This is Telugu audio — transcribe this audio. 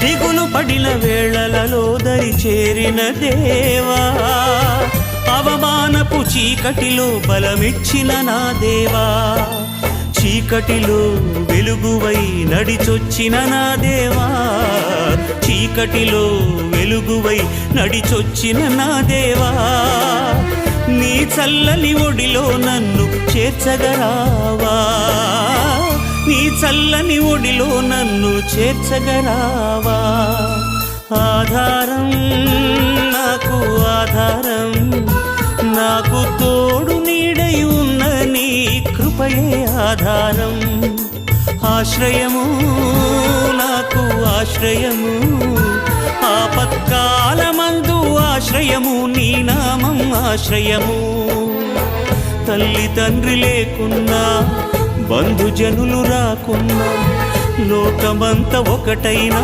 దిగులు పడిన వేళలలో దరి చేరిన దేవా, అవమానపు చీకటిలో బలమిచ్చిన నా దేవా, చీకటిలో వెలుగువై నడిచొచ్చిన నా దేవా, చీకటిలో వెలుగువై నడిచొచ్చిన నా దేవా, నీ చల్లని ఒడిలో నన్ను చేర్చగరావా, నీ చల్లని ఒడిలో నన్ను చేర్చగరావా. ఆధారం నాకు ఆధారం, నాకు తోడు నీడై ఉన్న నీ కృపయే ఆధారం, ఆశ్రయము నాకు ఆశ్రయము, ఆపత్కాలమందు ఆశ్రయము, నీ నామం ఆశ్రయము. తల్లి తండ్రి లేకున్నా, బంధుజనులు రాకున్నా, లోకమంత ఒకటైనా